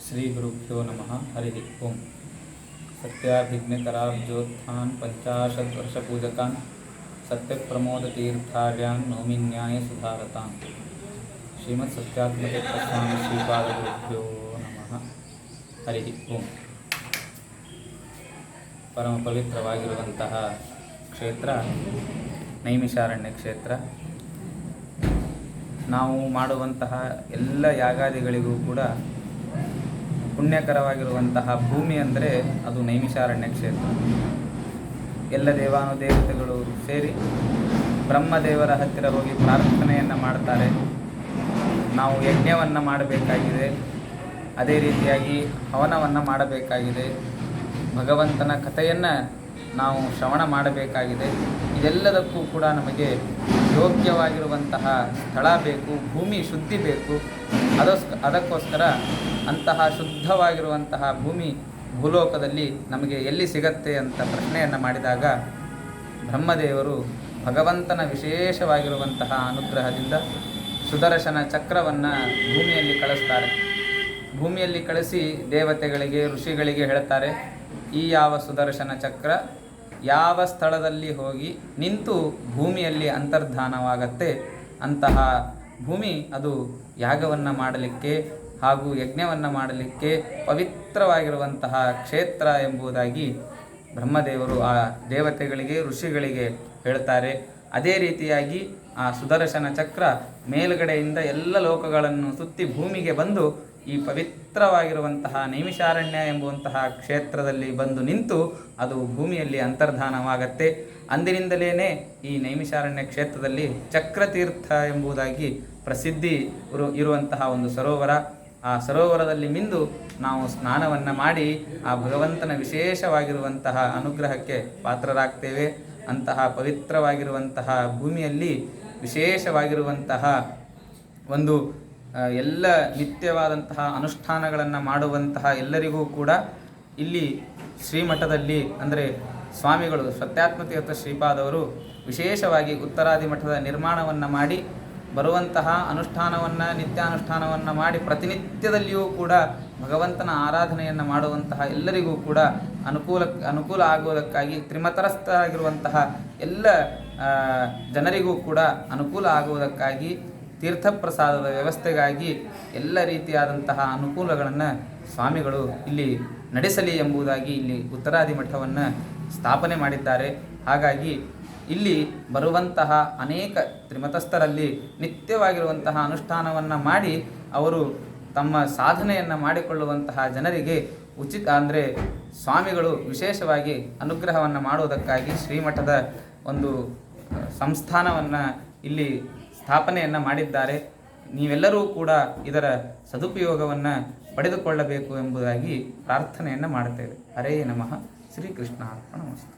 ಶ್ರೀ ಗುರುಭ್ಯೋ ನಮಃ. ಹರಿ ಓಂ. ಸತ್ಯಾಭಿಜ್ಞಕರಾಬ್ಜೋತ್ಥಾನ್ ಪಂಚಾಶತ್ ವರ್ಷಪೂಜಕಾನ್ ಸತ್ಯಪ್ರಮೋದತೀರ್ಥಾರ್ಯಾನ್ ನೌಮಿನ್ಯಾಯ ಸುಧಾರತಾನ್. ಶ್ರೀಮತ್ ಸತ್ಯಾತ್ಮತೀರ್ಥ ಸ್ವಾಮಿ ಶ್ರೀಪಾದ ಗುರುಭ್ಯೋ ನಮಃ. ಹರಿ ಓಂ. ಪರಮ ಪವಿತ್ರವಾಗಿರುವಂತಹ ಕ್ಷೇತ್ರ ನೈಮಿಷಾರಣ್ಯ ಕ್ಷೇತ್ರ. ನಾವು ಮಾಡುವಂತಹ ಎಲ್ಲ ಯಾಗಾದಿಗಳಿಗೂ ಕೂಡ ಪುಣ್ಯಕರವಾಗಿರುವಂತಹ ಭೂಮಿ ಅಂದರೆ ಅದು ನೈಮಿಷಾರಣ್ಯ ಕ್ಷೇತ್ರ. ಎಲ್ಲ ದೇವಾನುದೇವತೆಗಳು ಸೇರಿ ಬ್ರಹ್ಮದೇವರ ಹತ್ತಿರ ಹೋಗಿ ಪ್ರಾರ್ಥನೆಯನ್ನು ಮಾಡ್ತಾರೆ. ನಾವು ಯಜ್ಞವನ್ನು ಮಾಡಬೇಕಾಗಿದೆ, ಅದೇ ರೀತಿಯಾಗಿ ಹವನವನ್ನು ಮಾಡಬೇಕಾಗಿದೆ, ಭಗವಂತನ ಕಥೆಯನ್ನು ನಾವು ಶ್ರವಣ ಮಾಡಬೇಕಾಗಿದೆ. ಇದೆಲ್ಲದಕ್ಕೂ ಕೂಡ ನಮಗೆ ಯೋಗ್ಯವಾಗಿರುವಂತಹ ಸ್ಥಳ ಬೇಕು, ಭೂಮಿ ಶುದ್ಧಿ ಬೇಕು. ಅದಕ್ಕೋಸ್ಕರ ಅಂತಹ ಶುದ್ಧವಾಗಿರುವಂತಹ ಭೂಮಿ ಭೂಲೋಕದಲ್ಲಿ ನಮಗೆ ಎಲ್ಲಿ ಸಿಗತ್ತೆ ಅಂತ ಪ್ರಶ್ನೆಯನ್ನು ಮಾಡಿದಾಗ ಬ್ರಹ್ಮದೇವರು ಭಗವಂತನ ವಿಶೇಷವಾಗಿರುವಂತಹ ಅನುಗ್ರಹದಿಂದ ಸುದರ್ಶನ ಚಕ್ರವನ್ನು ಭೂಮಿಯಲ್ಲಿ ಕಳಿಸ್ತಾರೆ. ಭೂಮಿಯಲ್ಲಿ ಕಳಿಸಿ ದೇವತೆಗಳಿಗೆ, ಋಷಿಗಳಿಗೆ ಹೇಳ್ತಾರೆ, ಈ ಯಾವ ಸುದರ್ಶನ ಚಕ್ರ ಯಾವ ಸ್ಥಳದಲ್ಲಿ ಹೋಗಿ ನಿಂತು ಭೂಮಿಯಲ್ಲಿ ಅಂತರ್ಧಾನವಾಗತ್ತೆ, ಅಂತಹ ಭೂಮಿ ಅದು ಯಾಗವನ್ನು ಮಾಡಲಿಕ್ಕೆ ಹಾಗೂ ಯಜ್ಞವನ್ನು ಮಾಡಲಿಕ್ಕೆ ಪವಿತ್ರವಾಗಿರುವಂತಹ ಕ್ಷೇತ್ರ ಎಂಬುದಾಗಿ ಬ್ರಹ್ಮದೇವರು ಆ ದೇವತೆಗಳಿಗೆ, ಋಷಿಗಳಿಗೆ ಹೇಳ್ತಾರೆ. ಅದೇ ರೀತಿಯಾಗಿ ಆ ಸುದರ್ಶನ ಚಕ್ರ ಮೇಲುಗಡೆಯಿಂದ ಎಲ್ಲ ಲೋಕಗಳನ್ನು ಸುತ್ತಿ ಭೂಮಿಗೆ ಬಂದು ಈ ಪವಿತ್ರವಾಗಿರುವಂತಹ ನೈಮಿಷಾರಣ್ಯ ಎಂಬುವಂತಹ ಕ್ಷೇತ್ರದಲ್ಲಿ ಬಂದು ನಿಂತು ಅದು ಭೂಮಿಯಲ್ಲಿ ಅಂತರ್ಧಾನವಾಗತ್ತೆ. ಅಂದಿನಿಂದಲೇ ಈ ನೈಮಿಷಾರಣ್ಯ ಕ್ಷೇತ್ರದಲ್ಲಿ ಚಕ್ರತೀರ್ಥ ಎಂಬುದಾಗಿ ಪ್ರಸಿದ್ಧಿ ಇರುವಂತಹ ಒಂದು ಸರೋವರ. ಆ ಸರೋವರದಲ್ಲಿ ಮಿಂದು ನಾವು ಸ್ನಾನವನ್ನು ಮಾಡಿ ಆ ಭಗವಂತನ ವಿಶೇಷವಾಗಿರುವಂತಹ ಅನುಗ್ರಹಕ್ಕೆ ಪಾತ್ರರಾಗ್ತೇವೆ. ಅಂತಹ ಪವಿತ್ರವಾಗಿರುವಂತಹ ಭೂಮಿಯಲ್ಲಿ ವಿಶೇಷವಾಗಿರುವಂತಹ ಒಂದು ಎಲ್ಲ ನಿತ್ಯವಾದಂತಹ ಅನುಷ್ಠಾನಗಳನ್ನು ಮಾಡುವಂತಹ ಎಲ್ಲರಿಗೂ ಕೂಡ ಇಲ್ಲಿ ಶ್ರೀಮಠದಲ್ಲಿ ಅಂದರೆ ಸ್ವಾಮಿಗಳು ಸತ್ಯಾತ್ಮತೀರ್ಥ ಶ್ರೀಪಾದವರು ವಿಶೇಷವಾಗಿ ಉತ್ತರಾದಿ ಮಠದ ನಿರ್ಮಾಣವನ್ನು ಮಾಡಿ ಬರುವಂತಹ ಅನುಷ್ಠಾನವನ್ನು, ನಿತ್ಯಾನುಷ್ಠಾನವನ್ನು ಮಾಡಿ ಪ್ರತಿನಿತ್ಯದಲ್ಲಿಯೂ ಕೂಡ ಭಗವಂತನ ಆರಾಧನೆಯನ್ನು ಮಾಡುವಂತಹ ಎಲ್ಲರಿಗೂ ಕೂಡ ಅನುಕೂಲ ಆಗುವುದಕ್ಕಾಗಿ ತ್ರಿಮತರಸ್ಥರಾಗಿರುವಂತಹ ಎಲ್ಲ ಜನರಿಗೂ ಕೂಡ ಅನುಕೂಲ ಆಗುವುದಕ್ಕಾಗಿ ತೀರ್ಥಪ್ರಸಾದದ ವ್ಯವಸ್ಥೆಗಾಗಿ ಎಲ್ಲ ರೀತಿಯಾದಂತಹ ಅನುಕೂಲಗಳನ್ನು ಸ್ವಾಮಿಗಳು ಇಲ್ಲಿ ನಡೆಸಲಿ ಎಂಬುದಾಗಿ ಇಲ್ಲಿ ಉತ್ತರಾದಿ ಮಠವನ್ನು ಸ್ಥಾಪನೆ ಮಾಡಿದ್ದಾರೆ. ಹಾಗಾಗಿ ಇಲ್ಲಿ ಬರುವಂತಹ ಅನೇಕ ತ್ರಿಮತಸ್ಥರಲ್ಲಿ ನಿತ್ಯವಾಗಿರುವಂತಹ ಅನುಷ್ಠಾನವನ್ನು ಮಾಡಿ ಅವರು ತಮ್ಮ ಸಾಧನೆಯನ್ನು ಮಾಡಿಕೊಳ್ಳುವಂತಹ ಜನರಿಗೆ ಉಚಿತ ಅಂದರೆ ಸ್ವಾಮಿಗಳು ವಿಶೇಷವಾಗಿ ಅನುಗ್ರಹವನ್ನು ಮಾಡುವುದಕ್ಕಾಗಿ ಶ್ರೀಮಠದ ಒಂದು ಸಂಸ್ಥಾನವನ್ನು ಇಲ್ಲಿ ಸ್ಥಾಪನೆಯನ್ನು ಮಾಡಿದ್ದಾರೆ. ನೀವೆಲ್ಲರೂ ಕೂಡ ಇದರ ಸದುಪಯೋಗವನ್ನು ಪಡೆದುಕೊಳ್ಳಬೇಕು ಎಂಬುದಾಗಿ ಪ್ರಾರ್ಥನೆಯನ್ನು ಮಾಡುತ್ತೇವೆ. ಹರೇ ನಮಃ. ಶ್ರೀಕೃಷ್ಣ ಅರ್ಪಣಮಸ್ತು.